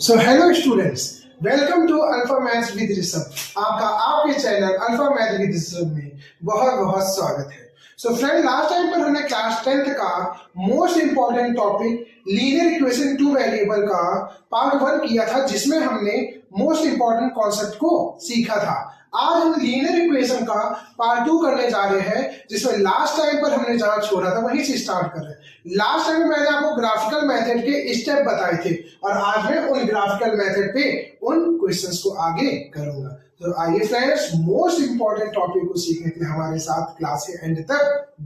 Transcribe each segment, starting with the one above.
So hello students, welcome to Alpha Maths with Rishabh. आपका आपके channel Alpha Maths with Rishabh में बहुत बहुत स्वागत है। सो फ्रेंड, लास्ट टाइम पर हमने क्लास 10th का most important topic linear equation two variable का पार्ट 1 किया था, जिसमें हमने मोस्ट इंपॉर्टेंट कॉन्सेप्ट को सीखा था। आज हम लीनियर इक्वेशन का पार्ट 2 करने जा रहे हैं, जिसमें लास्ट टाइम पर हमने जहां छोड़ा था वहीं से स्टार्ट कर रहे हैं। लास्ट टाइम मैंने आपको ग्राफिकल मेथड के स्टेप बताए थे और आज मैं उन ग्राफिकल मेथड पे उन क्वेश्चंस को आगे करूंगा। तो आइए फ्रेंड्स, मोस्ट इंपॉर्टेंट टॉपिक को सीखने के लिए हमारे साथ क्लास के एंड तक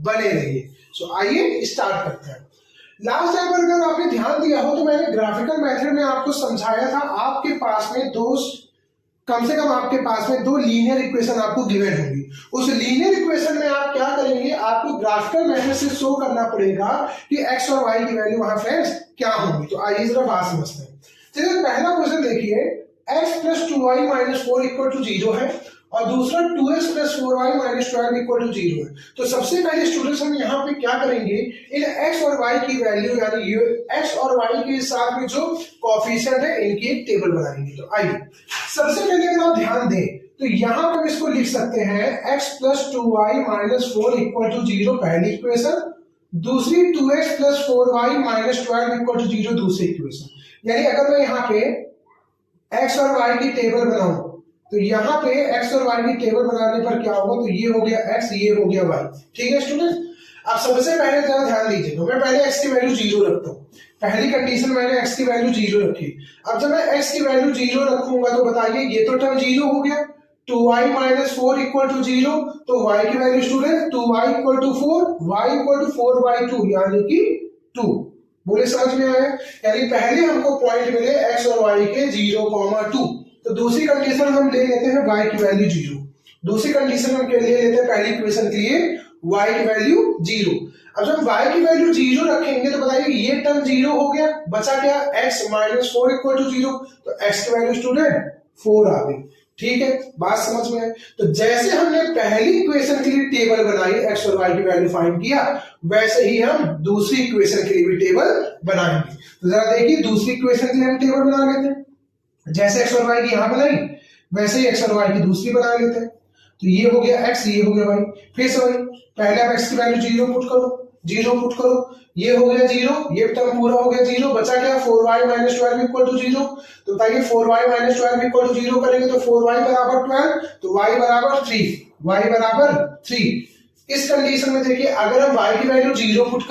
बने रहिए। सो आइए स्टार्ट करते हैं। लास्ट टाइम पर अगर आपने ध्यान दिया हो तो मैंने ग्राफिकल मेथड में आपको समझाया था, आपके पास में कम से कम आपके पास में दो लीनियर इक्वेशन आपको गिवन होंगी। उस लीनियर इक्वेशन में आप क्या करेंगे, आपको ग्राफिकल मेथड से शो करना पड़ेगा कि एक्स और वाई की वैल्यू वहां फ्रेंड्स क्या होंगी। तो आइए जरा बात समझते हैं। चलिए पहला क्वेश्चन देखिए, x plus 2y minus 4 equal to 0 है और दूसरा 2x plus 4y minus 12 equal to 0 है। तो सबसे पहले स्टूडेंट्स हम यहाँ पे क्या करेंगे, इन x और y की वैल्यू यानी x और y के साथ में जो कोएफिशिएंट है इनकी एक टेबल बनाएंगे। तो आइए सबसे पहले अगर आप ध्यान दें तो यहाँ पर इसको लिख सकते हैं x plus 2y minus 4 equal to 0 पहली इक्वेशन, दूसरी 2x plus 4y minus 12 equal to 0 दूसरी इक्वेशन। यानी अगर मैं यहाँ पे x और y की टेबल बनाऊं तो यहाँ पे x और y की टेबल बनाने पर क्या होगा, तो ये हो गया x, ये हो गया y। ठीक है स्टूडेंट, अब सबसे पहले जरा ध्यान दीजिएगा, मैं पहले x की वैल्यू 0 रखता हूँ। पहली कंडीशन मैंने x की वैल्यू 0 रखी। अब जब मैं x की वैल्यू 0 रखूंगा तो बताइए ये तो टर्म 0 हो गया, 2y माइनस 4 इक्वल टू 0, तो y की value student 2y equal to 4, y equal to 4/2 यानी कि 2। बोले समझ में आया? यानी पहले हमको पॉइंट मिले x और y के 0,2। तो दूसरी कंडीशन हम ले लेते हैं y की वैल्यू 0। दूसरी कंडीशन हम ले लेते हैं पहली इक्वेशन के लिए y की वैल्यू 0। अब जब y की वैल्यू 0 रखेंगे तो बताइए ये टर्म 0 हो गया, बचा क्या x माइनस 4 इक्वल टू 0, तो x की वैल्यू स्टूडेंट 4 आ गई। ठीक है, बात समझ में है? तो जैसे हमने पहली इक्वेशन के लिए टेबल बनाई, x और y की वैल्यू फाइंड किया, वैसे ही हम दूसरी इक्वेशन के लिए भी टेबल बनाएंगे। तो जरा देखिए दूसरी इक्वेशन के लिए हम टेबल बना लेते हैं। जैसे x और y की यहां बनाई वैसे ही x और y की दूसरी बना लेते हैं। तो ये हो गया x, ये हो गया y। फिर से वही, पहले आप x की वैल्यू 0 पुट करो, ये हो गया 0, ये टर्म पूरा हो गया 0, बचा क्या 4y माइनस 12 इक्वल टू 0। तो बताइए 4y माइनस 12 इक्वल टू 0 करेंगे तो 4y बराबर 12, तो y बराबर 3। इस कंडीशन में देखिए अगर हम y की वैल्यू 0 पुट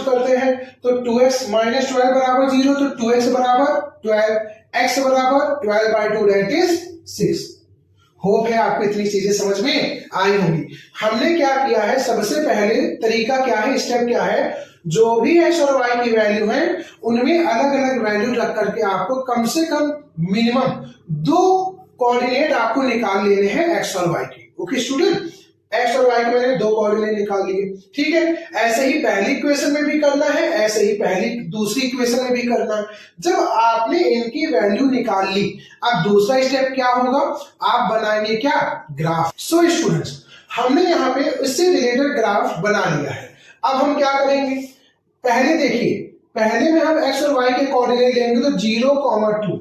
करते हैं तो 2x माइनस 12 बराबर 0, तो 2x बराबर 12, x बराबर 12/2 दैट इज 6। होप है आपको इतनी चीजें समझ में आई होंगी। हमने क्या किया है, सबसे पहले तरीका क्या है, स्टेप क्या है, जो भी x और y की वैल्यू है उनमें अलग अलग वैल्यू रख करके आपको कम से कम मिनिमम 2 कोऑर्डिनेट आपको निकाल लेने हैं x और y की। ओके स्टूडेंट, x और y के मैंने 2 कोऑर्डिनेट निकाल लिए। ठीक है, ऐसे ही पहली इक्वेशन में भी करना है, ऐसे ही दूसरी इक्वेशन में भी करना है। जब आपने इनकी वैल्यू निकाल ली, अब दूसरा स्टेप क्या होगा, आप बनाएंगे क्या, ग्राफ। सो स्टूडेंट्स, हमने यहाँ पे इससे रिलेटेड ग्राफ बना लिया है। अब हम क्या करेंगे, पहले देखिए, पहले में हम x और y के कोऑर्डिनेट लेंगे तो 0,2।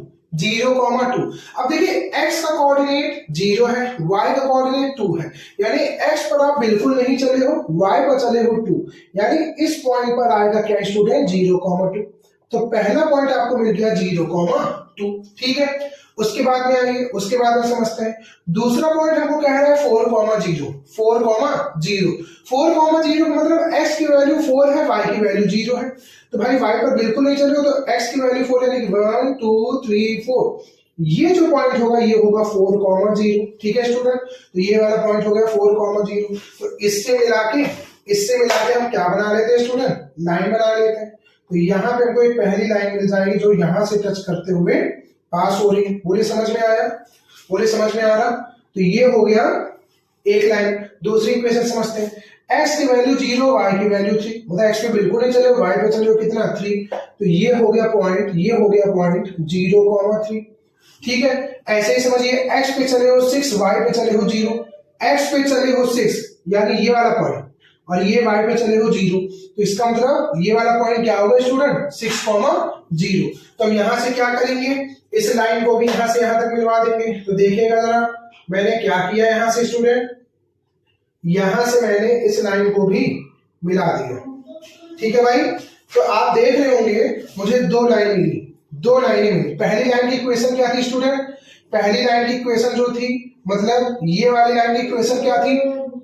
अब देखिए x का कोऑर्डिनेट 0 है, y का कोऑर्डिनेट 2 है, यानी x पर आप बिल्कुल नहीं चले हो, y पर चले हो 2, यानी इस पॉइंट पर आएगा क्या स्टूडेंट 0,2। तो पहला पॉइंट आपको मिल गया 0,2। ठीक है, उसके बाद में आइए, उसके बाद में समझते हैं दूसरा पॉइंट हमको कह रहा है 4,0 मतलब x की वैल्यू 4 है, y की वैल्यू 0 है। तो भाई y पर बिल्कुल नहीं चले हो तो x की वैल्यू 4 यानी 1 2 3 4, ये जो पॉइंट होगा ये होगा 4,0। ठीक है स्टूडेंट, तो ये वाला पॉइंट हो गया 4,0। तो इससे मिला के हम क्या बना लेते हैं स्टूडेंट, लाइन बना लेते हैं। तो यहाँ पे हमको एक पहली लाइन मिल जाएगी जो यहाँ से टच करते हुए पास हो रही है। बोले समझ में आ रहा? तो ये हो गया एक लाइन। दूसरी इक्वेशन समझते हैं, x की वैल्यू 0, y की वैल्यू 3, मतलब x पे बिल्कुल नहीं चले, y पे चले हो कितना 3, तो ये हो गया पॉइंट 0,3। ठीक है, ऐसे ही समझिए x पे चले हो 6, y पे चले हो 0, x पे चले हो 6 यानी ये वाला पॉइंट, और ये y पे चले हो 0, तो इसका मतलब ये वाला पॉइंट क्या होगा स्टूडेंट 6,0। तो हम यहां से क्या करेंगे, इस लाइन को भी यहां से यहां तक मिलवा देंगे। तो देखिएगा जरा मैंने क्या किया यहां से स्टूडेंट, यहां से मैंने इस लाइन को भी मिला दिया। ठीक है भाई, तो आप देख रहे होंगे मुझे दो लाइनें मिली। पहली लाइन की इक्वेशन क्या थी स्टूडेंट, पहली लाइन की इक्वेशन जो थी, मतलब ये वाली लाइन की इक्वेशन क्या थी,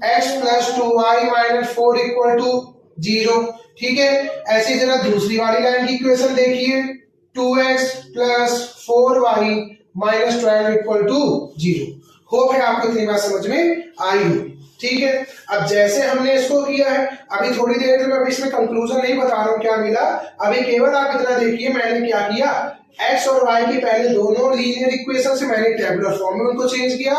x + 2y - 4 = 0। ठीक है, ऐसी जरा दूसरी वाली लाइन की इक्वेशन देखिए, 2x + 4y - 12 = 0। होप है आपको इतनी बात समझ में आई होगी। ठीक है, अब जैसे हमने इसको किया है, अभी थोड़ी देर में मैं इसमें कंक्लूजन नहीं बता रहा हूं क्या मिला, अभी केवल आप इतना देखिए मैंने क्या किया, x और y की पहले दोनों लीनियर इक्वेशन से मैंने टेबुलर फॉर्म में उनको चेंज किया।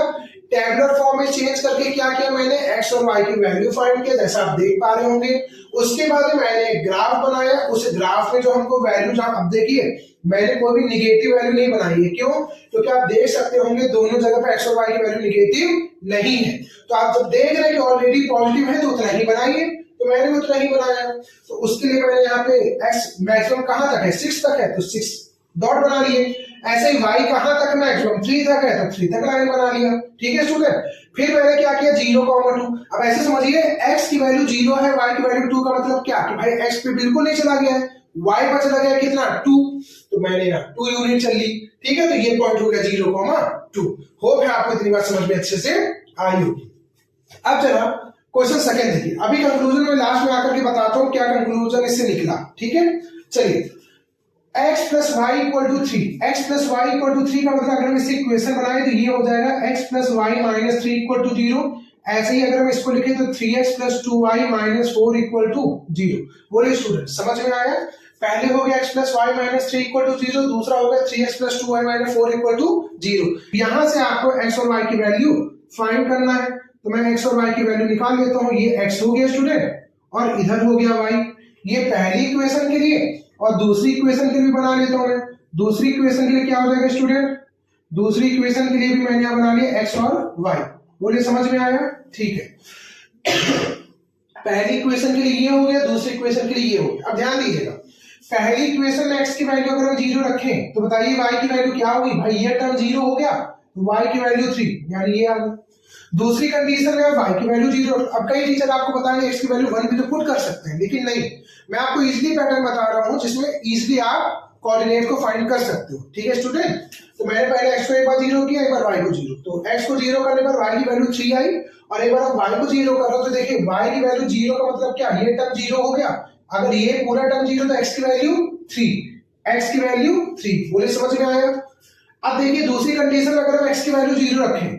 टेबुलर फॉर्म में चेंज करके क्या किया मैंने, x और y की वैल्यू फाइंड किया जैसा आप देख पा रहे होंगे। उसके बाद मैंने एक ग्राफ बनाया, उस ग्राफ में जो हमको वैल्यू, अब देखिए मैंने कोई भी निगेटिव वैल्यू नहीं बनाई है, क्यों, क्योंकि आप देख सकते होंगे दोनों जगह पे x और y की वैल्यू निगेटिव नहीं है। तो आप जब देख रहे हैं कि ऑलरेडी पॉजिटिव है तो उतना ही बनाइए, तो मैंने भी उतना ही बनाया। तो उसके लिए मैंने यहाँ पे x मैक्सिमम कहां तक है, 6 तक है, तो 6 डॉट बना लिए। ऐसे ही y कहां तक है, मैक्सिमम 3 तक है, तो 3 तक लाइन बना लिया। ठीक है स्टूडेंट, फिर मैंने क्या किया, 0,2। अब ऐसे समझिए x की वैल्यू 0 है, y की वैल्यू 2 का मतलब क्या, कि भाई x पे बिल्कुल नहीं चला गया है, y पर चला गया कितना 2, तो मैंने यहाँ 2 यूनिट चल ली। ठीक है, तो ये पॉइंट हो गया 0,2। होप है आपको इतनी बात समझ में अच्छे से आई होगी। अब जरा क्वेश्चन सेकंड देखिए, अभी कंक्लूजन में लास्ट में आकर के बताता हूं क्या कंक्लूजन इससे निकला। ठीक है, चलिए x + y = 3, x + y = 3 का मतलब अगर हम इससे इक्वेशन बनाए तो ये हो जाएगा x + y - 3 = 0। ऐसे ही अगर हम इसको लिखें तो 3x + 2y - 4 = 0। बोलिए स्टूडेंट समझ में आया, पहले हो गया x + y - 3 = 0, दूसरा हो गया 3x + 2y - 4 = 0। यहां से आपको x और y की वैल्यू फाइंड करना है, तो मैं x और y की वैल्यू निकाल लेता हूं। ये x हो गया स्टूडेंट और इधर हो गया y। ये पहली इक्वेशन के लिए और दूसरी इक्वेशन के लिए बना लेता हूं मैं। दूसरी इक्वेशन के लिए क्या हो जाएगा स्टूडेंट, दूसरी इक्वेशन के लिए भी मैंने यहां बना लिया x और y। बोलिए समझ में आया, ठीक है। पहली इक्वेशन के लिए ये हो गया, दूसरी इक्वेशन के लिए ये हो गया। अब ध्यान दीजिएगा, पहली इक्वेशन में x की वैल्यू अगर हम 0 रखें तो बताइए y की वैल्यू क्या होगी, भाई ये टर्म 0 हो गया तो y की वैल्यू 3, यानी ये आ गया। दूसरी कंडीशन में y की वैल्यू 0, अब कई टीचर आपको बताएंगे x की वैल्यू 1 भी तो पुट कर सकते हैं, लेकिन नहीं, मैं आपको इजीली पैटर्न बता रहा हूं जिसमें इजीली आप कोऑर्डिनेट को फाइंड कर सकते हो। ठीक है स्टूडेंट, तो मैंने पहले x को एक बार 0 किया, एक बार y को 0, तो x को 0 करने पर y की वैल्यू 3 आई, और एक बार आप y को 0 कर रहे हो तो देखिए y की वैल्यू 0 का मतलब क्या, ये टर्म 0 हो गया, अगर ये पूरा टर्म 0 तो x की वैल्यू 3, x की वैल्यू 3। बोले समझ में आएगा। अब देखिए दूसरी कंडीशन में अगर हम x की वैल्यू 0 रखें,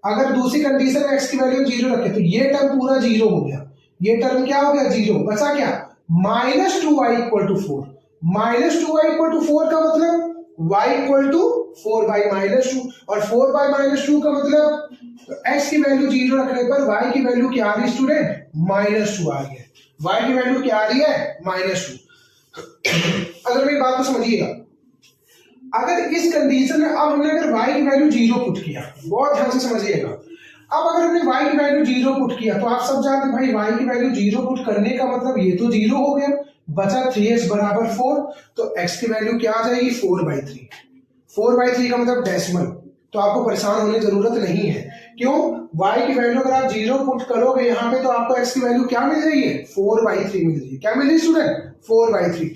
अगर दूसरी कंडीशन में x की वैल्यू 0 रखें तो ये टर्म पूरा 0 हो गया, ये टर्म क्या हो गया 0, बचा क्या -2y = 4। -2y = 4 का मतलब y = 4/-2, और 4/-2 का मतलब तो x की वैल्यू 0 रखने पर y की वैल्यू क्या आ रही है स्टूडेंट, -2 आ रही है। y की वैल्यू क्या आ रही है, -2। अगर मेरी बात को समझिएगा, अगर इस कंडीशन में अब हमने अगर y की वैल्यू 0 पुट किया, बहुत ध्यान से समझिएगा, अब अगर हमने y की वैल्यू 0 पुट किया तो आप सब जानते हैं भाई y की वैल्यू 0 पुट करने का मतलब ये तो 0 हो गया, बचा 3x = 4, तो x की वैल्यू क्या आ जाएगी 4/3। 4/3 का मतलब डेसिमल, तो आपको परेशान होने की जरूरत नहीं है। क्यों, y की वैल्यू अगर आप 0 पुट करोगे यहाँ पे तो आपको x की वैल्यू क्या मिल रही है, 4/3 मिल रही है। क्या मिल रही है स्टूडेंट, 4/3।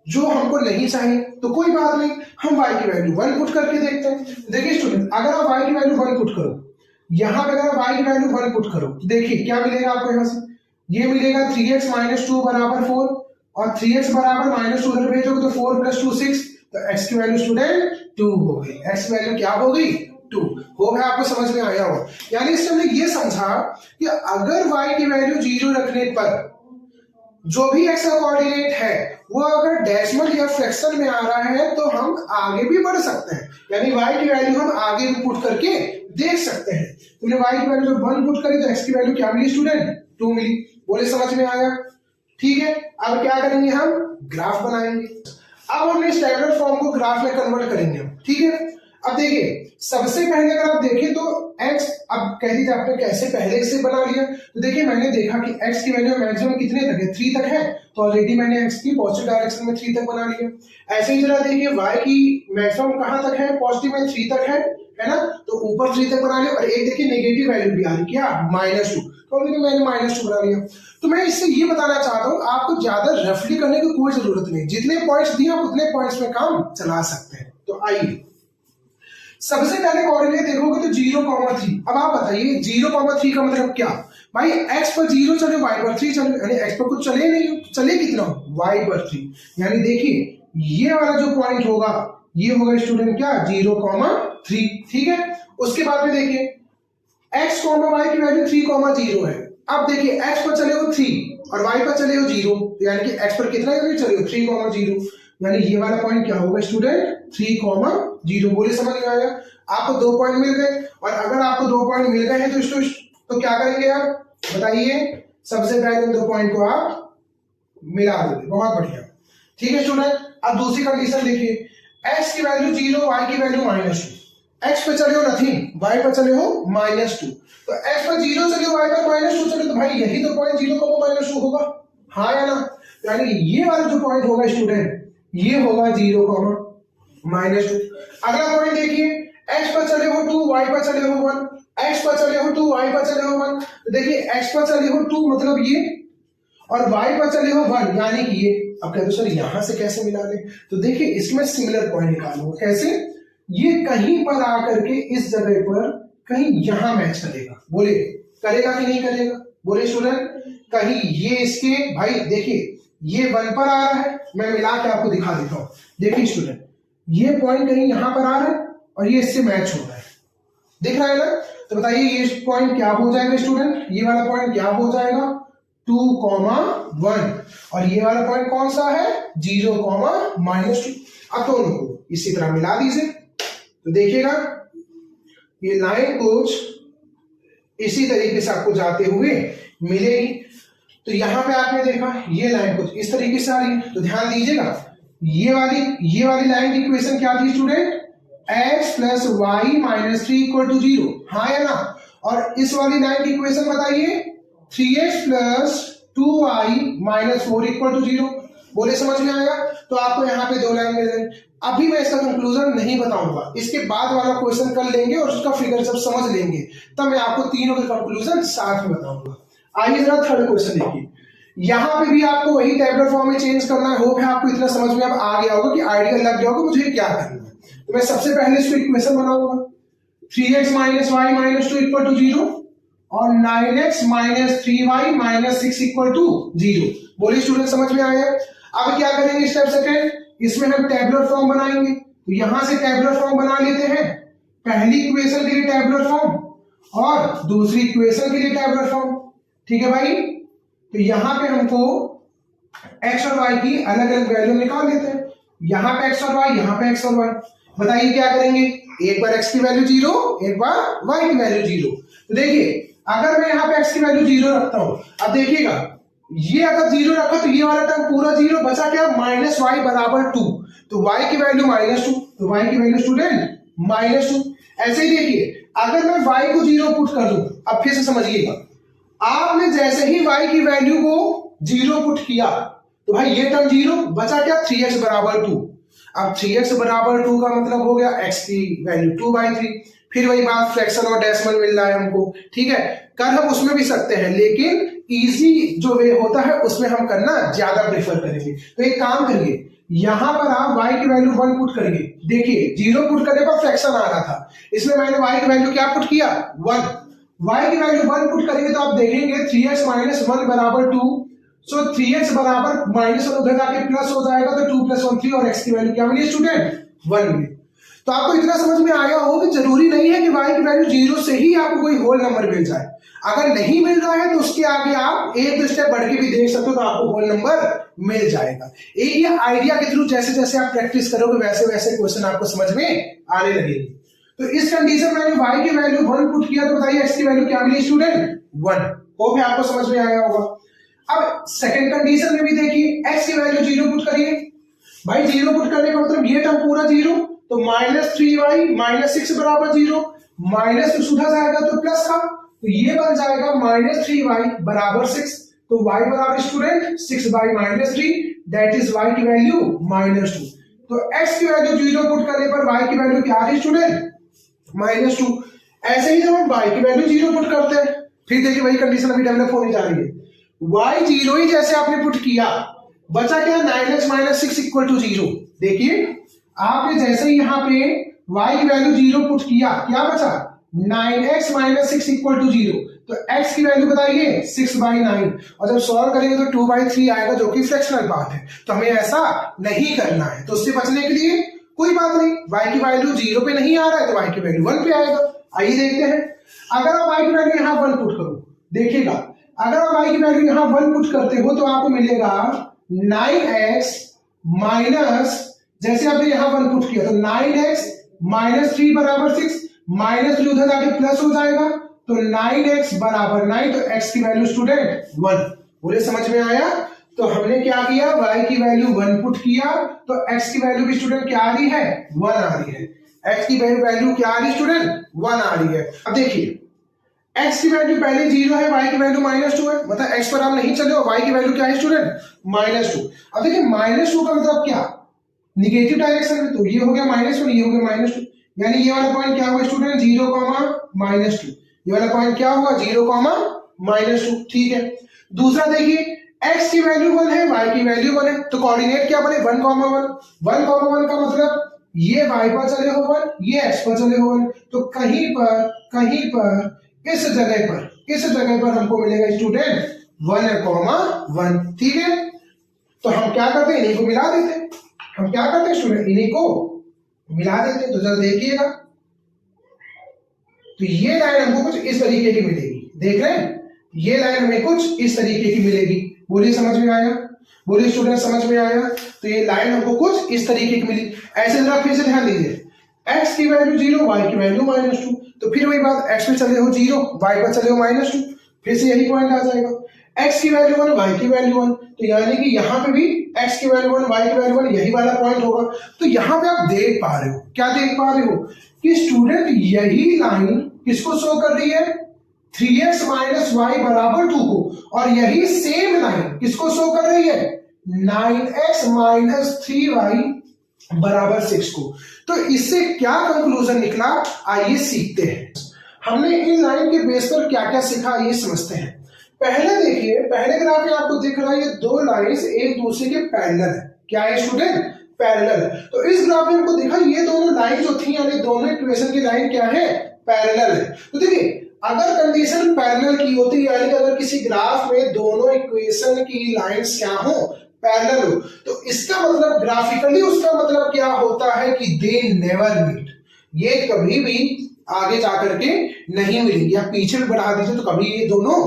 जो हमको नहीं चाहिए तो कोई बात नहीं, हम y की वैल्यू 1 पुट करके देखते हैं। देखिए स्टूडेंट, अगर आप y की वैल्यू 1 पुट करो, यहां पे अगर आप y की वैल्यू 1 पुट करो तो देखिए क्या मिलेगा आपको, यहां से ये मिलेगा 3x - 2 = 4, और 3x = -2 उधर भेजोगे तो 4 + 2 6, तो x की वैल्यू स्टूडेंट 2 हो गई। x की वैल्यू क्या हो गई, 2 हो गया। आपको समझ में आया हो, यानी इससे हमने ये समझा कि अगर y की वैल्यू 0 रखने पर जो भी x का कोऑर्डिनेट है वो अगर डेसिमल या फ्रैक्शन में आ रहा है तो हम आगे भी बढ़ सकते हैं, यानी y की वैल्यू हम आगे भी पुट करके देख सकते हैं। तुमने y की वैल्यू जब 1 पुट करी तो x की वैल्यू क्या मिली स्टूडेंट, 2 मिली। बोले समझ में आया, ठीक है। अब क्या करेंगे, हम ग्राफ बनाएंगे। अब हमने इस टेबुलर फॉर्म को ग्राफ में कन्वर्ट करेंगे, ठीक है। अब देखिए सबसे पहले अगर आप देखें तो x, अब कह दीजिए आपने कैसे पहले से बना लिया, तो देखिए मैंने देखा कि x की वैल्यू मैक्सिमम कितने तक है, 3 तक है, तो ऑलरेडी मैंने x की पॉजिटिव डायरेक्शन में 3 तक बना लिया। ऐसे ही जरा देखिए y की मैक्सिमम कहां तक है, पॉजिटिव में 3 तक है ना, तो ऊपर 3 तक बना लिया। और एक देखिए नेगेटिव वैल्यू भी आ रही क्या, -2, तो ऑलरेडी मैंने -2 बना लिया। तो मैं इससे ये बताना चाहता हूँ आपको ज्यादा रफली करने की कोई जरूरत नहीं, जितने पॉइंट्स दिए आप उतने पॉइंट्स में काम चला सकते हैं। तो आइए सबसे पहले कोऑर्डिनेट देखोगे तो 0,3। अब आप बताइए 0,3 का मतलब क्या, भाई x पर 0 चले, y पर 3 चले, यानी x पर कुछ चले नहीं, चले कितना, y पर 3। यानी देखिए ये वाला जो पॉइंट होगा ये होगा स्टूडेंट क्या, 0,3। ठीक है, उसके बाद में देखिए x, y की वैल्यू 3,0 है। अब देखिए x पर चले हो 3 और y पर चले हो 0, यानी कि x पर कितना यूनिट चले हो, 3,0, यानी ये वाला पॉइंट क्या होगा स्टूडेंट, 3,0। बोले समझ में आया, आपको 2 पॉइंट मिल गए। और अगर आपको 2 पॉइंट मिल गए हैं तो क्या करेंगे आप बताइए, सबसे पहले इन 2 पॉइंट को आप मिला दोगे, बहुत बढ़िया। ठीक है स्टूडेंट, अब दूसरी कंडीशन देखिए, x की वैल्यू 0, y की वैल्यू -2। x पे चले हो नथिंग, y पर चले हो -2, तो x पर 0 चले हो, y पर -2 चले, तो भाई यही तो पॉइंट 0,-2 होगा, हाँ या ना। यानी ये वाला जो पॉइंट होगा स्टूडेंट ये होगा 0,-2। अगला पॉइंट देखिए, x पर चले हो 2, y पर चले हो 1, x पर चले हो 2, y पर चले हो 1, तो देखिए x पर चले हो 2 मतलब ये, और y पर चले हो 1 यानी कि ये। अब कहते सर यहां से कैसे मिला ले, तो देखिए इसमें सिमिलर पॉइंट निकालूंगा। कैसे, ये कहीं पर आकर के इस जगह पर कहीं यहां मैच करेगा, बोले करेगा कि नहीं करेगा, बोले स्टूडेंट, कहीं ये इसके, भाई देखिए ये 1 पर आ रहा है, मैं मिला के आपको दिखा देता हूं। देखिए स्टूडेंट ये पॉइंट कहीं यहां पर आ रहा है और ये इससे मैच हो रहा है, दिख रहा है ना। तो बताइए ये पॉइंट क्या हो जाएगा स्टूडेंट, ये वाला पॉइंट क्या हो जाएगा, 2,1, और ये वाला पॉइंट कौन सा है, 0,-2। अब दोनों को इसी तरह मिला दीजिए, तो देखिएगा ये लाइन कुछ इसी तरीके से आपको जाते हुए मिलेगी। तो यहां पे आपने देखा ये लाइन कुछ इस तरीके से आ रही है, तो ध्यान दीजिएगा ये वाली लाइन की इक्वेशन क्या थी स्टूडेंट, x + y - 3 = 0, हाँ या ना। और इस वाली लाइन की इक्वेशन बताइए, 3x + 2y - 4 = 0, बोले समझ में आएगा। तो आपको यहाँ पे 2 लाइन मिल गई। अभी मैं इसका कंक्लूजन नहीं बताऊंगा, इसके बाद वाला क्वेश्चन कर लेंगे और उसका फिगर जब समझ लेंगे तब मैं आपको तीनों के कंक्लूजन साथ में बताऊंगा। आइए जरा थर्ड क्वेश्चन देखिए, यहां पे भी आपको वही टेबुलर फॉर्म में चेंज करना है। होप है आपको इतना समझ में अब आ गया होगा कि आइडिया लग गया होगा मुझे क्या करना है। तो मैं सबसे पहले इसको इक्वेशन बनाऊंगा, 3x - y - 2 = 0 और 9x - 3y - 6 = 0। बोलिए स्टूडेंट समझ में आया। अब क्या करेंगे स्टेप सेकंड, इसमें हम टेबुलर फॉर्म बनाएंगे। तो यहां से टेबुलर फॉर्म बना लेते हैं, पहली इक्वेशन के लिए टेबुलर फॉर्म और दूसरी इक्वेशन के लिए टेबुलर फॉर्म। ठीक है भाई, तो यहां पे हमको x और y की अलग अलग वैल्यू निकाल लेते हैं। यहां पे x और y, यहां पे x और y। बताइए क्या करेंगे, एक बार x की वैल्यू 0, एक बार y की वैल्यू 0। तो देखिए अगर मैं यहाँ पे x की वैल्यू 0 रखता हूं, अब देखिएगा ये अगर 0 रखा तो ये वाला टर्म पूरा 0 बचा, क्या -y = 2, तो y की वैल्यू -2, तो y की वैल्यू स्टूडेंट -2। ऐसे ही देखिए अगर मैं y को 0 पुट कर दूं, अब फिर से समझिएगा, आपने जैसे ही y की वैल्यू को 0 पुट किया तो भाई ये टर्म 0 बचा, क्या 3x = 2। अब 3x = 2 का मतलब हो गया x की वैल्यू 2/3। फिर वही बात, फ्रैक्शन और डेसिमल मिल रहा है हमको, ठीक है। कर हम उसमें भी सकते हैं, लेकिन इजी जो वे होता है उसमें हम करना ज्यादा प्रेफर करेंगे। तो एक काम करिए, यहां पर आप y की वैल्यू 1 पुट करिए। देखिए 0 पुट करने पर फ्रैक्शन आ रहा था, इसमें मैंने y की वैल्यू क्या पुट किया, 1। y की वैल्यू 1 पुट करेंगे तो आप देखेंगे 3x - 1 = 2, सो 3x बराबर -1 उधर जाके प्लस हो जाएगा, तो 2 + 1 3, और x की वैल्यू क्या मिली स्टूडेंट, 1 मिली। तो आपको इतना समझ में आया हो कि जरूरी नहीं है कि y की वैल्यू 0 से ही आपको कोई होल नंबर मिल जाए। अगर नहीं मिल रहा है तो उसके आगे आप एक दो स्टेप बढ़ के भी देख सकते हो, तो आपको होल नंबर मिल जाएगा। ये आइडिया के थ्रू जैसे जैसे आप प्रैक्टिस करोगे वैसे वैसे क्वेश्चन आपको समझ में आने लगेंगे। तो इस कंडीशन में y की वैल्यू 1 पुट किया, तो बताइए x की वैल्यू क्या मिली स्टूडेंट, 1। होप है आपको समझ में आया होगा। अब सेकंड कंडीशन में भी देखिए x की वैल्यू 0 पुट करिए। भाई 0 पुट करने का मतलब ये टर्म पूरा 0, तो -3y -6 बराबर 0, माइनस तो उधर जाएगा तो प्लस का, तो ये बन जाएगा -3y बराबर 6। तो y बराबर स्टूडेंट 6/-3, दैट इज y की वैल्यू -2। तो x की वैल्यू 0 पुट करने पर y की वैल्यू क्या आ रही स्टूडेंट? -2। ऐसे ही जब हम y की वैल्यू 0 पुट करते हैं, फिर देखिए वही कंडीशन अभी डेवलप होने जा रही है। y 0 ही जैसे आपने पुट किया, बचा क्या? 9x - 6 = 0। देखिए आपने जैसे ही यहाँ पे y की वैल्यू 0 पुट किया, क्या बचा? 9x - 6 = 0। तो x की वैल्यू बताइए 6/9, और जब सॉल्व करेंगे तो 2/3 आएगा, जो कि फ्रैक्शनल पार्ट है। तो हमें ऐसा नहीं करना है। तो उससे बचने के लिए कोई बात नहीं, y की वैल्यू 0 पे नहीं आ रहा है तो y की वैल्यू 1 पे आएगा। आइए देखते हैं। अगर आप y की वैल्यू यहाँ 1 पुट करो, देखिएगा अगर आप y की वैल्यू यहाँ 1 पुट करते हो तो आपको मिलेगा 9x माइनस, जैसे आपने यहाँ 1 पुट किया तो 9x - 3 बराबर 6, -3 उधर जाके प्लस हो जाएगा, तो 9x बराबर 9, तो x की वैल्यू स्टूडेंट 1। बोले समझ में आया? तो हमने क्या किया? y की वैल्यू 1 पुट किया, तो x की वैल्यू भी स्टूडेंट क्या आ रही है? 1 आ रही है। x की वैल्यू क्या आ रही है स्टूडेंट? 1 आ रही है। अब देखिए x की वैल्यू पहले 0 है, y की वैल्यू -2 है, मतलब x पर आप नहीं चले हो, y की वैल्यू क्या है स्टूडेंट? -2। अब देखिए -2 का मतलब क्या? निगेटिव डायरेक्शन में, तो ये हो गया -1, ये हो गया -2, यानी ये वाला पॉइंट क्या हुआ स्टूडेंट? 0, -2। ये वाला पॉइंट क्या हुआ? 0, -2। ठीक है। दूसरा देखिए x की वैल्यू 1 है, y की वैल्यू 1 है, तो कोऑर्डिनेट क्या बने? 1, 1। 1, 1 का मतलब ये y पर चले हो 1, ये x पर चले हो 1, तो कहीं पर इस जगह पर हमको मिलेगा स्टूडेंट 1, 1। ठीक है। तो हम क्या करते हैं? इन्हीं को मिला देते हैं। हम क्या करते हैं स्टूडेंट? इन्हीं को मिला देते हैं। तो जरा देखिएगा, तो ये लाइन हमको कुछ इस तरीके की मिलेगी। देख रहे हैं? ये लाइन हमें कुछ इस तरीके की मिलेगी। बोलिए समझ में आया? बोलिए स्टूडेंट समझ में आया? तो ये लाइन हमको कुछ इस तरीके की मिली। ऐसे जरा फिर से ध्यान दीजिए, x की वैल्यू 0, y की वैल्यू -2, तो फिर वही बात, x पे चले हो 0, y पर चले हो -2, फिर से यही पॉइंट आ जाएगा। x की वैल्यू 1, y की वैल्यू 1, तो यानी कि यहाँ पे भी x की वैल्यू 1, y की वैल्यू 1, यही वाला पॉइंट होगा। तो यहाँ पे आप देख पा रहे हो, क्या देख पा रहे हो? कि स्टूडेंट यही लाइन किसको शो कर रही है? 3x - y बराबर 2 को, और यही सेम लाइन किसको शो कर रही है? 9x - 3y बराबर 6 को। तो इससे क्या कंक्लूजन निकला, आइए सीखते हैं। हमने इन लाइन के बेस पर क्या क्या सीखा, आइए समझते हैं। पहले देखिए, पहले ग्राफ में आपको दिख रहा है ये दो लाइंस एक दूसरे के पैरेलल है। क्या है स्टूडेंट? पैरेलल। तो इस ग्राफ में हमको देखा ये दोनों लाइन जो थी, यानी दोनों इक्वेशन की लाइन क्या है? पैरेलल है। तो देखिए अगर कंडीशन पैरेलल की होती, यानी कि अगर किसी ग्राफ में दोनों इक्वेशन की लाइंस क्या हो? पैरेलल हो, तो इसका मतलब ग्राफिकली उसका मतलब क्या होता है कि दे नेवर मीट, ये कभी भी आगे जाकर के नहीं मिलेंगी। या पीछे भी बढ़ा दीजिए तो कभी ये दोनों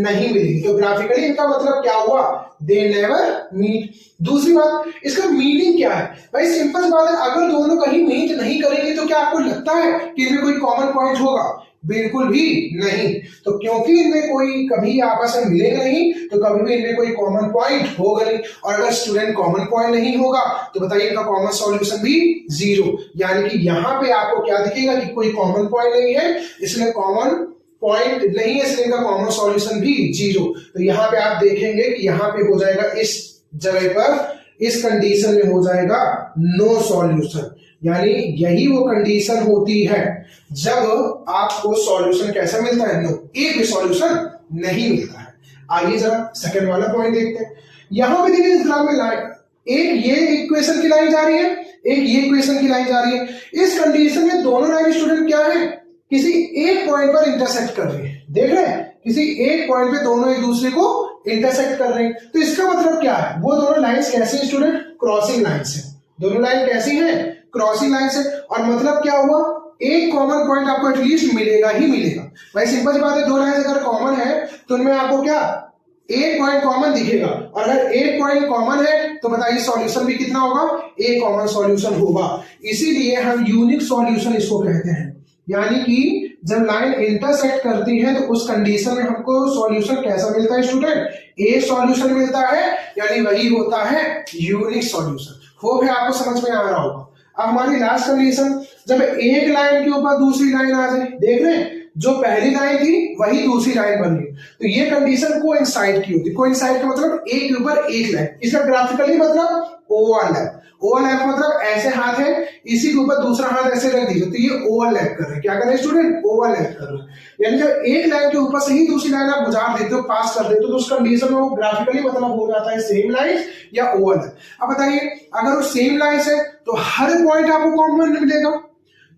नहीं मिलेंगी। तो ग्राफिकली इनका मतलब क्या हुआ? They never meet. दूसरी बात, इसका मीनिंग क्या है? भाई सिंपल बात है, अगर दोनों कहीं मीट नहीं करेंगे तो क्या आपको लगता है कि इनमें कोई कॉमन पॉइंट होगा? बिल्कुल भी नहीं। तो क्योंकि इनमें कोई कभी आपस में मिलेगा नहीं, तो कभी भी इनमें कोई कॉमन पॉइंट होगा नहीं। और अगर स्टूडेंट कॉमन पॉइंट नहीं होगा तो बताइए इनका कॉमन सॉल्यूशन भी 0। यानी कि यहाँ पे आपको क्या दिखेगा कि कोई कॉमन पॉइंट नहीं है, इसलिए कॉमन पॉइंट नहीं है, इसलिए इनका कॉमन सॉल्यूशन भी 0। तो यहाँ पे आप देखेंगे कि यहाँ पे हो जाएगा इस जगह पर, इस कंडीशन में हो जाएगा नो सॉल्यूशन। यानी यही वो कंडीशन होती है जब आपको सॉल्यूशन कैसा मिलता है? नो, एक भी सॉल्यूशन नहीं मिलता है। आइए जरा सेकंड वाला पॉइंट देखते हैं। यहां पे देखिए इस ग्राफ में लाइन, एक ये इक्वेशन की लाइन जा रही है, एक ये इक्वेशन की लाइन जा रही है। इस कंडीशन में दोनों लाइन स्टूडेंट क्या है? किसी एक पॉइंट पर इंटरसेक्ट कर रही है। देख रहे हैं? किसी एक पॉइंट पे दोनों एक दूसरे को इंटरसेक्ट कर रहे हैं। तो इसका मतलब क्या है? वो दोनों लाइंस कैसी हैं स्टूडेंट? क्रॉसिंग लाइंस है। दोनों लाइन कैसी हैं? क्रॉसिंग लाइंस है। और मतलब क्या हुआ? एक कॉमन पॉइंट आपको एटलीस्ट मिलेगा ही मिलेगा। भाई सिंपल सी बात है, दो लाइंस अगर कॉमन है तो उनमें आपको क्या एक पॉइंट कॉमन दिखेगा, और अगर एक पॉइंट कॉमन है तो बताइए सॉल्यूशन भी कितना होगा? एक कॉमन सॉल्यूशन होगा। इसीलिए हम यूनिक सॉल्यूशन इसको कहते हैं। यानी कि जब लाइन इंटरसेक्ट करती है तो उस कंडीशन में हमको सॉल्यूशन कैसा मिलता है स्टूडेंट? एक सॉल्यूशन मिलता है, यानी वही होता है यूनिक सॉल्यूशन। होप है आपको समझ में आ रहा होगा। अब हमारी लास्ट कंडीशन, जब एक लाइन के ऊपर दूसरी लाइन आ जाए, देख रहे हैं जो पहली लाइन थी वही दूसरी लाइन बन गई, तो ये कंडीशन कोइंसाइड की होती है। कोइंसाइड का मतलब एक के ऊपर एक लाइन, इसका ग्राफिकली मतलब ओवरलैप। ओवरलैप मतलब ऐसे हाथ है, इसी के ऊपर दूसरा हाथ ऐसे रख दीजिए, तो ये ओवरलैप कर रहे हैं। क्या कर रहे हैं स्टूडेंट? ओवरलैप कर रहे हैं। यानी जब एक लाइन के ऊपर से ही दूसरी लाइन आप गुजार देते हो, पास कर देते हो, तो उस कंडीशन में वो ग्राफिकली मतलब हो जाता है सेम लाइन या ओवरलैप। अब बताइए, अगर वो सेम लाइन है तो हर पॉइंट आपको कॉमन मिलेगा।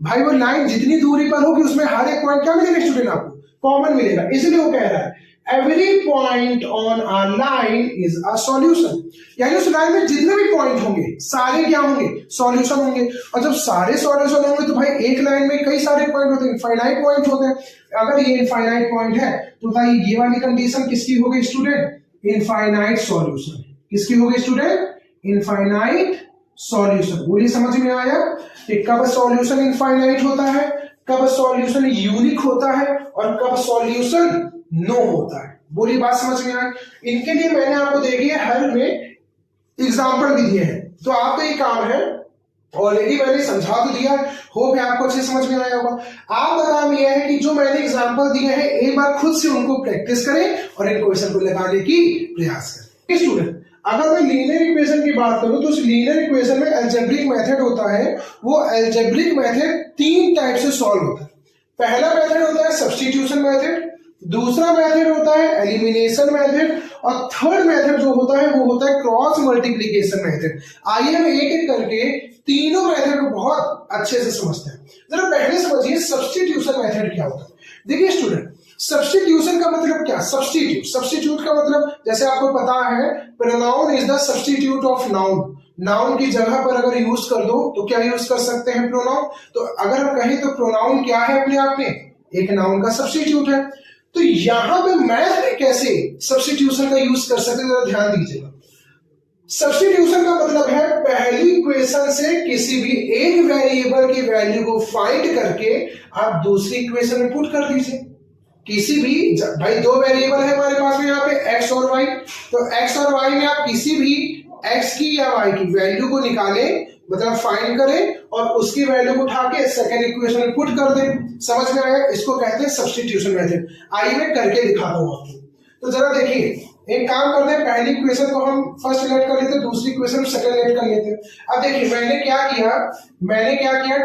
भाई वो लाइन जितनी दूरी पर होगी उसमें हर एक पॉइंट क्या मिलेगा स्टूडेंट? आपको कॉमन मिलेगा। इसलिए वो कह रहा है every point on a line is a solution, यानी उस लाइन में जितने भी पॉइंट होंगे सारे क्या होंगे? सॉल्यूशन होंगे। और जब सारे सॉल्यूशन होंगे तो भाई एक लाइन में कई सारे पॉइंट होते हैं, इनफाइनाइट पॉइंट होते हैं। अगर ये इनफाइनाइट पॉइंट है तो बताइए ये वाली कंडीशन किसकी होगी स्टूडेंट? Infinite solution. किसकी होगी स्टूडेंट? Infinite solution. बोलिए समझ में आया कि कब सॉल्यूशन इनफाइनाइट होता है, कब सॉल्यूशन यूनिक होता है और कब सॉल्यूशन नो होता है। बोलिए बात समझ में आए। इनके लिए मैंने आपको देखिए हर में एग्जाम्पल भी दिए हैं, तो आपका ये काम है, ऑलरेडी मैंने समझा तो दिया, होप है आपको अच्छे समझ में आया होगा। आपका काम यह है कि जो मैंने एग्जाम्पल दिए हैं एक बार खुद से उनको प्रैक्टिस करें और इन क्वेश्चन को लगाने की प्रयास करें। स्टूडेंट अगर मैं लीनियर इक्वेशन की बात करूं तो उस लीनियर इक्वेशन में अलजेब्रिक मेथड होता है। वो अलजेब्रिक मेथड तीन टाइप से सॉल्व होता है। पहला मेथड होता है सब्स्टिट्यूशन मेथड, दूसरा मेथड होता है एलिमिनेशन मेथड और थर्ड मेथड जो होता है वो होता है क्रॉस मल्टीप्लिकेशन मेथड। आइए हम एक एक करके तीनों मेथड को बहुत अच्छे से समझते हैं। जरा पहले समझिए सब्स्टिट्यूशन मेथड क्या होता है। देखिए स्टूडेंट, सब्स्टिट्यूशन का मतलब क्या? सब्स्टिट्यूट, सब्स्टिट्यूट का मतलब जैसे आपको पता है pronoun is the substitute of noun. Noun की जगह पर अगर यूज कर दो तो क्या यूज कर सकते हैं? प्रोनाउन। तो अगर हम कहें तो प्रोनाउन क्या है अपने आप में? एक नाउन का सब्स्टिट्यूट है। तो यहां पे मैथ में कैसे सब्स्टिट्यूशन का यूज कर सकते हैं, जरा ध्यान दीजिएगा। सब्स्टिट्यूशन का मतलब है पहली इक्वेशन से किसी भी एक वेरिएबल की वैल्यू को फाइंड करके आप दूसरी इक्वेशन में पुट कर दीजिए। किसी भी, भाई दो वेरिएबल है हमारे पास में यहाँ पे x और y, तो x और y में आप किसी भी x की या y की वैल्यू को निकालें, मतलब फाइंड करें और उसकी वैल्यू को उठा के सेकंड इक्वेशन में पुट कर दें। समझ में आया? इसको कहते हैं सब्स्टिट्यूशन मेथड। आइए मैं करके दिखाता हूं आपको। तो जरा देखिए, एक काम करते हैं, पहली इक्वेशन को हम फर्स्ट लेट कर लेते हैं, दूसरी इक्वेशन सेकंड लेट कर लेते हैं। अब देखिए मैंने क्या किया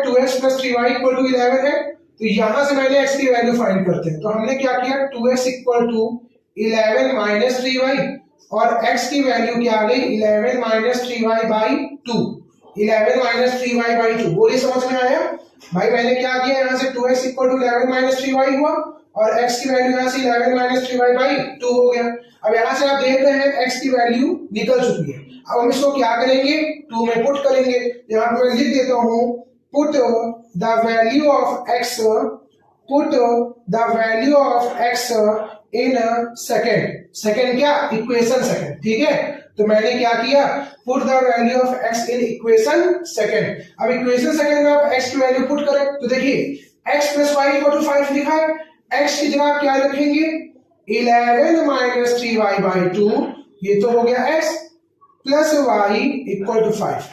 2x + 3y = 11 है, तो यहां से मैंने x की वैल्यू फाइंड करते हैं। तो हमने क्या किया 2x = 11 - 3y और x की वैल्यू क्या आ गई 11 - 3y/2। 11 - 3y/2। बोलिए समझ में आया? भाई मैंने क्या किया, यहाँ से 2x = 11 - 3y हुआ और x की वैल्यू यहाँ से 11 - 3y/2 हो गया। अब यहाँ से आप देख रहे हैं x की वैल्यू निकल चुकी है। अब हम इसको क्या करेंगे 2 में पुट करेंगे। यहाँ पे मैं लिख देता हूँ put the value of x, put the value of x in second. Second क्या? Equation second. ठीक है, तो मैंने क्या किया put the value of x in equation second. अब इक्वेशन सेकंड में आप x की वैल्यू पुट करें तो देखिए x + y = 5 लिखा है। x की जगह आप क्या रखेंगे 11 - 3y/2, ये तो हो गया x + y = 5।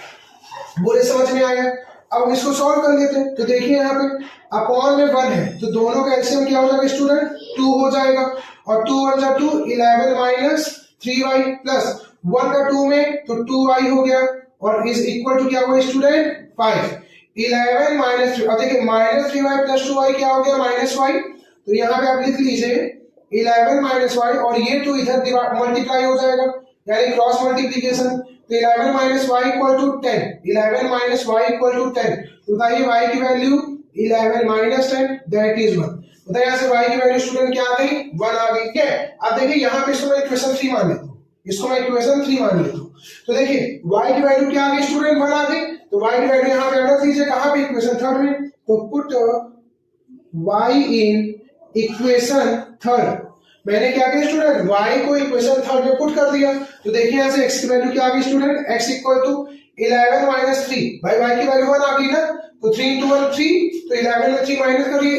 बोले समझ में आया? अब हम इसको सॉल्व कर लेते हैं। तो देखिए यहाँ पे अपॉन में 1 है तो दोनों का एलसीएम क्या हो जाएगा स्टूडेंट 2 हो जाएगा और 2 × 2 11 - 3y प्लस 1 का 2 में तो 2y हो गया और इज इक्वल टू क्या हुआ स्टूडेंट 5। 11 - 3, अब देखिए -3y + 2y क्या हो गया -y। तो यहाँ पे आप लिख लीजिए 11 - y और ये 2 इधर मल्टीप्लाई हो जाएगा यानी क्रॉस मल्टीप्लीकेशन। तो 11 - y = 10। 11 - y = 10। तो बताइए y की वैल्यू 11 - 10 दैट इज 1। बताइए यहाँ से y की वैल्यू स्टूडेंट क्या आ गई 1 आ गई। क्या अब देखिए यहाँ पे इसको मैं इक्वेशन 3 मान लेता हूँ, इसको मैं इक्वेशन 3 मान लेता हूँ। तो देखिए y की वैल्यू क्या आ गई स्टूडेंट 1 आ गई। तो y की वैल्यू यहाँ पे रख दीजिए कहाँ पे इक्वेशन थर्ड में। तो put y in equation third. मैंने क्या किया स्टूडेंट y को इक्वेशन थर्ड में पुट कर दिया। तो देखिए यहाँ से x की वैल्यू क्या आ गई स्टूडेंट x = 11 - 3। भाई y की वैल्यू 1 आ गई ना, तो 3 × 2 = 3, तो 11 में 3 माइनस करिए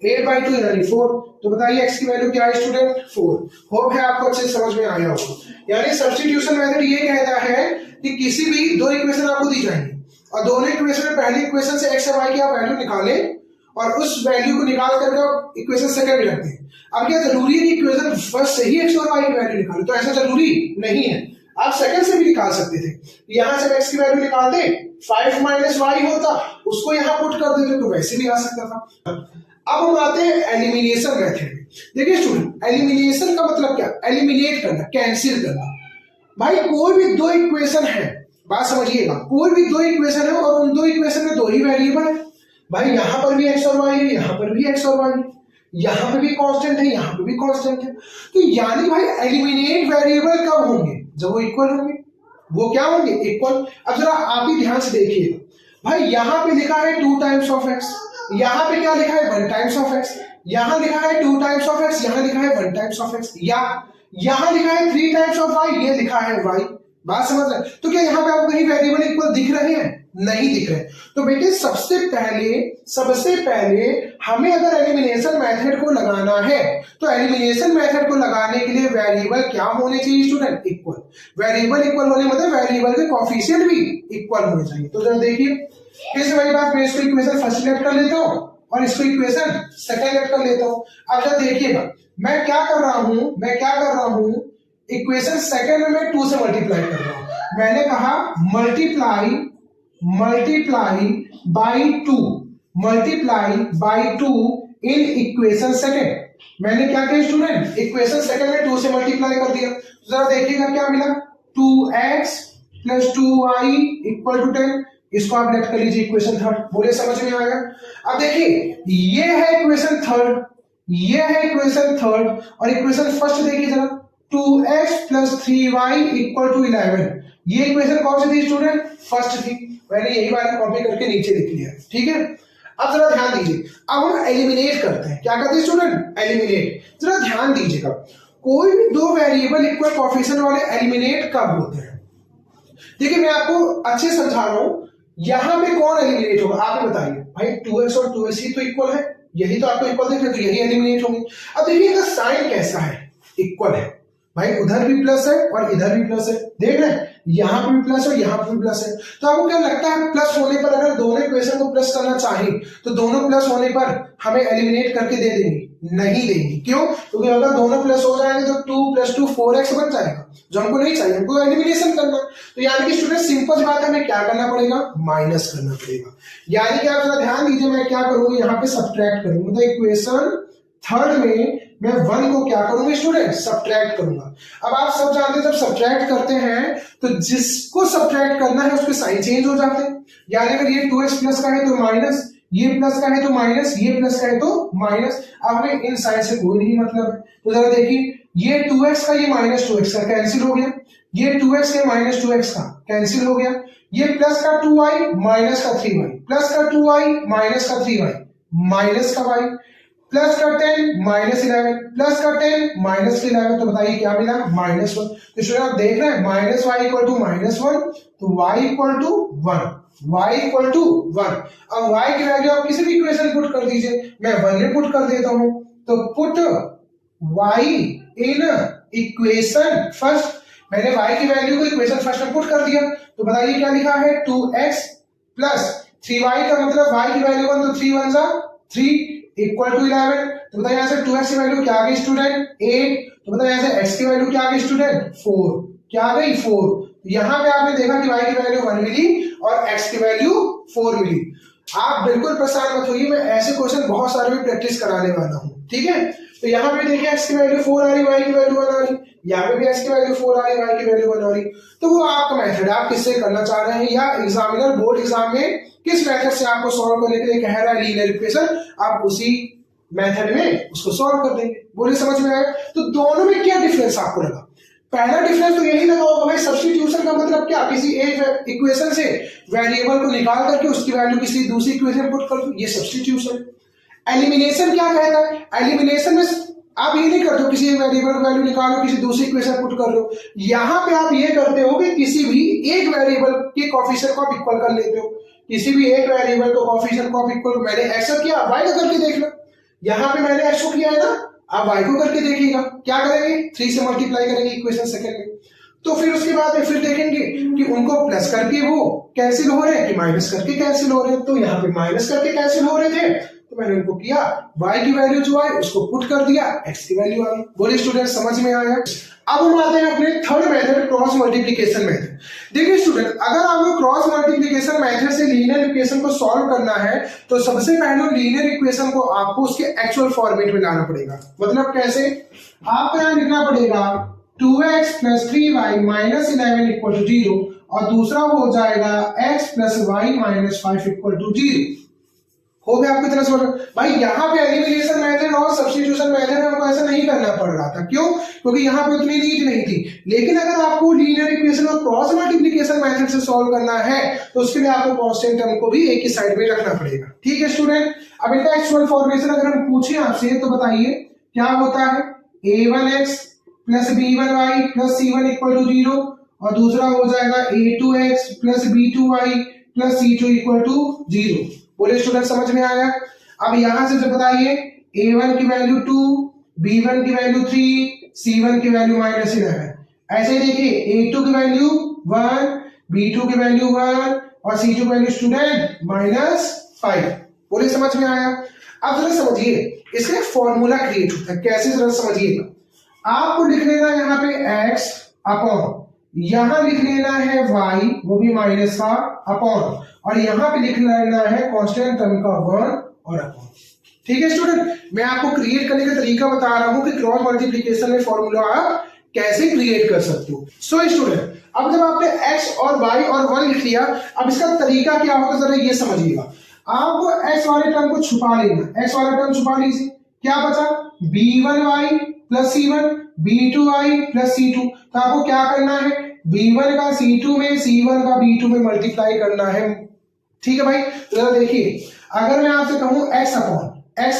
8/2 यानी 4। तो बताइए x की वैल्यू क्या है स्टूडेंट 4। होप है आपको अच्छे समझ में आया होगा। यानी सब्स्टिट्यूशन मेथड ये कहता है कि किसी भी दो इक्वेशन आपको दी जाएंगी, और दोनों इक्वेशन में पहली इक्वेशन से x और y की आप वैल्यू निकालें और उस वैल्यू को निकाल करके इक्वेशन सेकंड में रख दें। अब क्या जरूरी है कि इक्वेशन फर्स्ट से ही x और y की वैल्यू निकालें? तो ऐसा जरूरी नहीं है, आप सेकंड से भी निकाल सकते थे। यहां से x की वैल्यू निकाल दे, 5 माइनस वाई होता, उसको यहां पुट कर देते तो वैसे भी आ सकता था। अब हम आते हैं एलिमिनेशन मेथड में। देखिए स्टूडेंट, एलिमिनेशन का मतलब क्या? एलिमिनेट करना, कैंसिल करना। भाई कोई भी दो इक्वेशन है, बात समझिएगा, कोई भी दो इक्वेशन है और उन दो इक्वेशन में दो ही वेरिएबल है। भाई यहां पर भी x और y है, यहां पर भी x और y है, यहां पे भी कांस्टेंट है, यहां पे भी कांस्टेंट है। तो यानी भाई एलिमिनेट वेरिएबल कब होंगे? जब वो इक्वल होंगे। वो क्या होंगे? इक्वल। अब जरा आप ही ध्यान से देखिएगा, भाई यहां पे लिखा है 2 टाइम्स ऑफ x, यहां पे क्या लिखा है? 1 टाइम्स ऑफ x, यहां लिखा है 2 टाइम्स ऑफ x, यहां लिखा है 1 टाइम्स ऑफ x, या यहां लिखा है 3 टाइम्स ऑफ y, ये लिखा है y। बात समझ रहे हैं? तो क्या यहाँ पे आपको कहीं वेरिएबल इक्वल दिख रहे हैं? नहीं दिख रहे। तो बेटे सबसे पहले हमें अगर एलिमिनेशन मेथड को लगाना है तो एलिमिनेशन मेथड को लगाने के लिए वेरिएबल क्या होने चाहिए स्टूडेंट? इक्वल। वेरिएबल इक्वल होने मतलब वेरिएबल के कोएफिशिएंट भी इक्वल होने चाहिए। तो जरा देखिए, फिर वही बात, मैं इसको इक्वेशन फर्स्ट लेट कर लेता हूं और इसको इक्वेशन सेकंड लेट कर लेता हूं। अब जरा देखिएगा मैं क्या कर रहा हूं, इक्वेशन सेकंड में 2 से मल्टीप्लाई कर रहा हूं। मैंने कहा multiply by 2 in equation second. मैंने क्या किया स्टूडेंट? इक्वेशन सेकंड में 2 से मल्टीप्लाई कर दिया। तो जरा देखिएगा क्या मिला, 2x plus 2y equal to 10। इसको आप लेट कर लीजिए इक्वेशन थर्ड। बोले समझ में आएगा? अब देखिए ये है इक्वेशन थर्ड, ये है इक्वेशन थर्ड, और इक्वेशन फर्स्ट देखिए जरा, 2x plus 3y equal to 11। ये इक्वेशन कौन सी थी स्टूडेंट? फर्स्ट थी। मैंने यही बात कॉपी करके नीचे लिख लिया, ठीक है। अब जरा ध्यान दीजिए, अब हम एलिमिनेट करते हैं। क्या करते हैं स्टूडेंट? एलिमिनेट। जरा ध्यान दीजिएगा, कोई भी दो वेरिएबल इक्वल कोएफिशिएंट वाले एलिमिनेट कब होते हैं? देखिए मैं आपको अच्छे समझा रहा हूं, यहां पे कौन एलिमिनेट होगा आप बताइए। भाई 2x और 2x ही तो इक्वल है, यही तो आपको इक्वल दिख रहा है, तो यही एलिमिनेट होंगे। अब देखिए इसका साइन कैसा है? इक्वल है। भाई उधर भी प्लस है और इधर भी प्लस है, देख रहे हैं, यहां पे भी प्लस है, यहां पे भी प्लस है। तो आपको क्या लगता है प्लस होने पर अगर दोनों इक्वेशन को प्लस करना चाहिए तो दोनों प्लस होने पर हमें एलिमिनेट करके दे देंगे? नहीं देंगे। क्यों? क्योंकि अगर दोनों प्लस हो जाएंगे तो 2 + 2 4x बन जाएगा, जो हमको नहीं चाहिए, हमको एलिमिनेशन करना। तो यानी कि स्टूडेंट सिंपल बात है, हमें क्या करना पड़ेगा? माइनस करना पड़ेगा। यानी कि आप जरा ध्यान दीजिए, मैं क्या करूंगा यहाँ पे सब्ट्रैक्ट करूंगा, मतलब इक्वेशन थर्ड में मैं 1 को क्या करूंगा स्टूडेंट? सब्ट्रैक्ट करूंगा। अब आप सब जानते हैं जब सब्ट्रैक्ट करते हैं तो जिसको सब्ट्रैक्ट करना है उसके साइन चेंज हो जाते हैं। यानी अगर ये 2x प्लस का है तो माइनस, ये प्लस का है तो माइनस, ये प्लस का है तो माइनस। अब हमें इन साइन से कोई नहीं मतलब है। तो जरा देखिए, ये 2x का ये माइनस 2x का कैंसिल हो गया, ये 2x के माइनस 2x का कैंसिल हो गया, ये प्लस का 2y माइनस का 3y, प्लस का 2y माइनस का 3y माइनस का y, प्लस का 10 माइनस 11, प्लस का 10 माइनस 11। तो बताइए क्या मिला? -1। तो स्टूडेंट आप देख रहे हैं माइनस वाई इक्वल टू -1, तो y equal to 1, y equal to 1। अब y की वैल्यू आप किसी भी इक्वेशन पुट कर दीजिए, मैं 1 में पुट कर देता हूं। तो put y in equation first, मैंने y की वैल्यू को इक्वेशन फर्स्ट में पुट कर दिया। तो बताइए क्या लिखा है? 2x प्लस 3y का मतलब y की वैल्यू 1, तो 3 1 जा 3 इक्वल टू 11। तो बताइए यहाँ से 2x की वैल्यू क्या आ गई स्टूडेंट? 8। तो बताइए यहाँ से x की वैल्यू क्या आ गई स्टूडेंट? 4। क्या आ गई? 4। यहाँ पे आपने देखा कि y की वैल्यू 1 मिली और x की वैल्यू 4 मिली। आप बिल्कुल परेशान मत होइए, मैं ऐसे क्वेश्चन बहुत सारे भी प्रैक्टिस कराने वाला हूँ, ठीक है। तो यहाँ पे देखिए x की वैल्यू 4 आ रही, y की वैल्यू 1 आ रही, यहाँ पे भी x की वैल्यू 4 आ रही, y की वैल्यू 1 आ रही। तो वो आपका मेथड है, आप किससे करना चाह रहे हैं, या एग्जामिनर बोर्ड एग्जाम में किस मेथड से आपको सॉल्व करने के लिए कह रहा है लीनियर इक्वेशन, आप उसी मेथड में उसको सॉल्व कर देंगे। बोले समझ में आया? तो दोनों में क्या डिफरेंस आपको लगा? पहला डिफरेंस तो यही लगा होगा भाई, सब्स्टिट्यूशन का मतलब क्या? किसी एक इक्वेशन से वेरिएबल को निकाल करके उसकी वैल्यू किसी दूसरी इक्वेशन पुट कर दो, ये सब्स्टिट्यूशन। एलिमिनेशन क्या कहता है? एलिमिनेशन में आप ये नहीं करते हो किसी वेरिएबल की वैल्यू निकालो किसी दूसरी इक्वेशन पुट कर लो, यहाँ पे आप ये करते हो कि किसी भी एक वेरिएबल के कोएफिशिएंट को आप इक्वल कर लेते हो। किसी भी एक वेरिएबल को कोएफिशिएंट को आप इक्वल, मैंने एक्स किया, वाई का करके देख लो। यहाँ पे मैंने एक्स को किया है ना, आप वाई को करके देखिएगा। क्या करेंगे? 3 से मल्टीप्लाई करेंगे इक्वेशन सेकंड में। तो फिर उसके बाद में फिर देखेंगे कि उनको प्लस करके वो कैंसिल हो रहे हैं कि माइनस करके कैंसिल हो रहे हैं। तो यहाँ पे माइनस करके कैंसिल हो रहे थे तो मैंने उनको किया, y की वैल्यू जो आई उसको पुट कर दिया, x की वैल्यू आ गई। बोले स्टूडेंट समझ में आया। अब हम आते हैं अपने third method, cross multiplication method. देखिए स्टूडेंट, अगर आपको क्रॉस मल्टीप्लिकेशन मेथड से लीनियर इक्वेशन को सॉल्व करना है तो सबसे पहले लीनियर इक्वेशन को आपको उसके एक्चुअल फॉर्मेट में लाना पड़ेगा। मतलब कैसे? आपको यहाँ लिखना पड़ेगा 2x + 3y - 11 = 0 और दूसरा हो जाएगा x + y - 5 = 0। हो गया आपकी तरह से? भाई यहाँ पे एलिमिनेशन मेथड और सब्स्टिट्यूशन मेथड हमको ऐसा नहीं करना पड़ रहा था। क्यों? क्योंकि यहाँ पे उतनी नीड नहीं थी। लेकिन अगर आपको लीनियर इक्वेशन और क्रॉस मल्टीप्लिकेशन मेथड से सॉल्व करना है तो उसके लिए आपको कांस्टेंट टर्म को भी एक ही साइड में रखना पड़ेगा। ठीक है स्टूडेंट। अब इनका एक्चुअल फॉर्मेशन अगर हम पूछे आपसे तो बताइए क्या होता है? a1x + b1y + c1 = 0 और दूसरा हो जाएगा a2x + b2y + c2 = 0। बोले स्टूडेंट समझ में आया? अब यहां से जब बताइए a1 की वैल्यू 2, b1 की वैल्यू 3, c1 की वैल्यू -11। ऐसे ही देखिए a2 की वैल्यू 1, b2 की वैल्यू 1 और c2 की वैल्यू स्टूडेंट -5। बोले समझ में आया? अब जरा समझिए इसका एक फॉर्मूला क्रिएट होता है। कैसे? जरा समझिएगा। आपको लिख लेना यहाँ पे x अपॉन, यहां लिख लेना है y, वो भी माइनस का, अपॉन, और यहां पे लिख लेना है कांस्टेंट टर्म का 1 और अपॉन। ठीक है स्टूडेंट, मैं आपको क्रिएट करने का तरीका बता रहा हूं कि क्रॉस मल्टीप्लिकेशन में फॉर्मूला आप कैसे क्रिएट कर सकते हो। सो स्टूडेंट, अब जब आपने x और y और 1 लिख लिया, अब इसका तरीका क्या होगा जरा ये समझिएगा। आपको x वाले टर्म को छुपा लेना, x वाला टर्म छुपा लीजिए। क्या बचा? b1y + c1, b2y + c2। तो आपको क्या करना है? b1 का c2 में, c1 का b2 में मल्टीप्लाई करना है। ठीक है भाई। तो जरा देखिए, अगर मैं आपसे कहूं x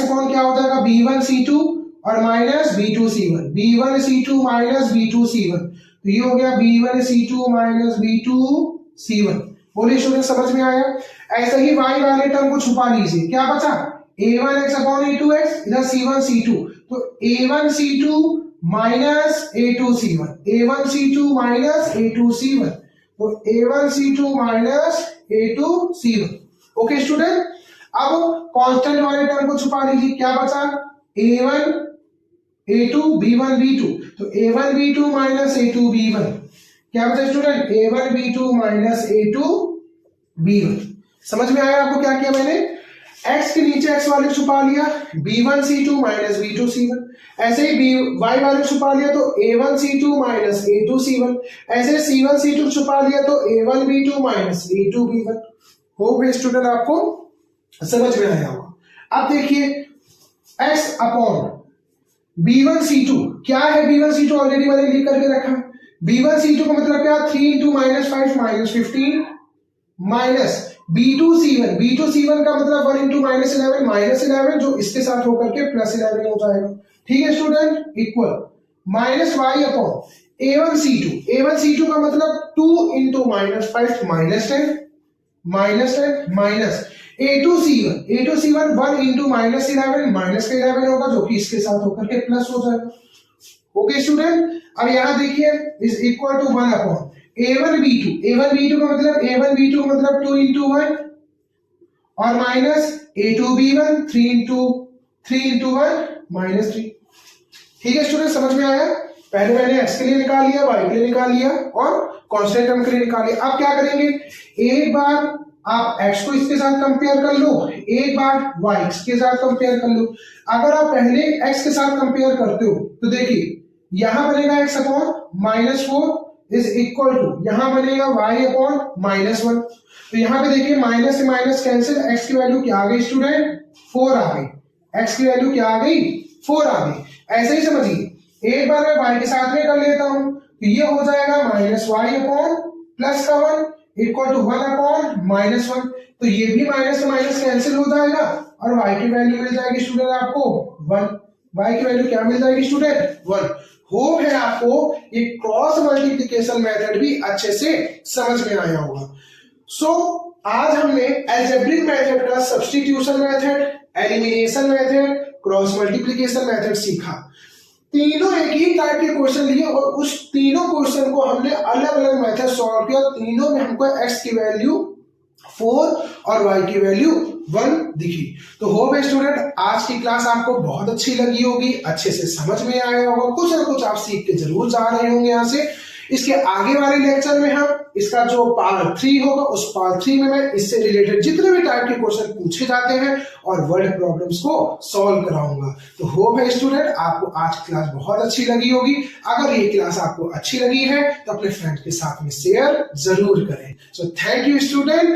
अपॉन क्या हो जाएगा? b1 c2 और minus b2 c1, b1 c2 minus b2 c1। तो ये हो गया b1 c2 minus b2 c1। बोलिए स्टूडेंट समझ में आया? ऐसे ही y वाले टर्म को छुपा लीजिए। क्या बचा? a1x अपॉन a2x, इधर c1 c2, तो a1 c2 minus a2 c1, a1 c2 minus a2 c1, तो a1 c2 minus a2 c1। Okay student, अब कांस्टेंट वाले टर्म को छुपा लीजिए। क्या बचा? a1 a2 b1 b2, तो a1 b2 minus a2 b1। क्या बचा student? a1 b2 minus a2 b1। समझ में आया आपको क्या किया मैंने? x के नीचे x वाले छुपा लिया, b1 c2 minus b2 c1। ऐसे ही y वाले छुपा लिया तो a1 c2 minus a2 c1। ऐसे c1 c2 छुपा लिया तो a1 b2 minus a2 b1। हो गए स्टूडेंट, आपको समझ में आया होगा। अब देखिए x अपॉन b1 c2, क्या है b1 c2? ऑलरेडी मैंने लिख करके रखा। b1 c2 का मतलब क्या? 3 × -5 -15 minus b2 c1, b2 c1 का मतलब 1 × -11 जो इसके साथ होकर के +11 हो जाएगा। ठीक है student, equal minus y upon a1 c2, a1 c2 का मतलब 2 × -5 -10 minus a2 c1, a2 c1 1 × -11 होगा जो कि इसके साथ होकर के प्लस हो जाएगा। ओके स्टूडेंट, अब यहां देखिए is equal to 1 upon a1 b2 का मतलब 2 × 1 और माइनस a2 b1 3 × 1 -3। ठीक है स्टूडेंट, समझ में आया? पहले मैंने x के लिए निकाल लिया, y के लिए निकाल लिया और कांस्टेंट टर्म के लिए निकाल लिया। अब क्या करेंगे? एक बार आप x को इसके साथ कंपेयर कर लो, एक बार y के साथ कंपेयर कर लो। अगर आप पहले x के साथ कंपेयर करते हो तो देखिए यहां बनेगा x upon -4 is equal to, यहां बनेगा y अपॉन -1। तो यहां पे देखिए माइनस से माइनस कैंसिल, x की वैल्यू क्या आ गई स्टूडेंट? 4 आ गई। x की वैल्यू क्या आ गई? 4 आ गई। ऐसे ही समझिए, एक बार मैं y के साथ में कर लेता हूं तो ये हो जाएगा -y अपॉन प्लस का 1 इक्वल टू 1 अपॉन -1। तो ये भी माइनस से माइनस कैंसिल हो जाएगा और y की वैल्यू मिल जाएगी स्टूडेंट आपको 1। y की वैल्यू क्या मिल जाएगी स्टूडेंट? 1। होप है आपको ये क्रॉस मल्टीप्लिकेशन मेथड भी अच्छे से समझ में आया होगा। सो आज हमने अलजेब्रिक मेथड का substitution method, elimination method, cross multiplication method सीखा। तीनों एक ही टाइप के क्वेश्चन लिए और उस तीनों क्वेश्चन को हमने अलग अलग मेथड सॉल्व किया। तीनों में हमको x की वैल्यू 4 और y की वैल्यू 1 दिखी। तो होप स्टूडेंट आज की क्लास आपको बहुत अच्छी लगी होगी, अच्छे से समझ में आया होगा, कुछ ना कुछ आप सीख के जरूर जा रहे होंगे यहाँ से। इसके आगे वाले लेक्चर में हम इसका जो पार्ट 3 होगा उस पार्ट 3 में मैं इससे रिलेटेड जितने भी टाइप के क्वेश्चन पूछे जाते हैं और वर्ड प्रॉब्लम्स को सॉल्व कराऊंगा। तो होप है स्टूडेंट आपको आज क्लास बहुत अच्छी लगी होगी। अगर ये क्लास आपको अच्छी लगी है तो अपने फ्रेंड के साथ में शेयर जरूर करें। So thank you student.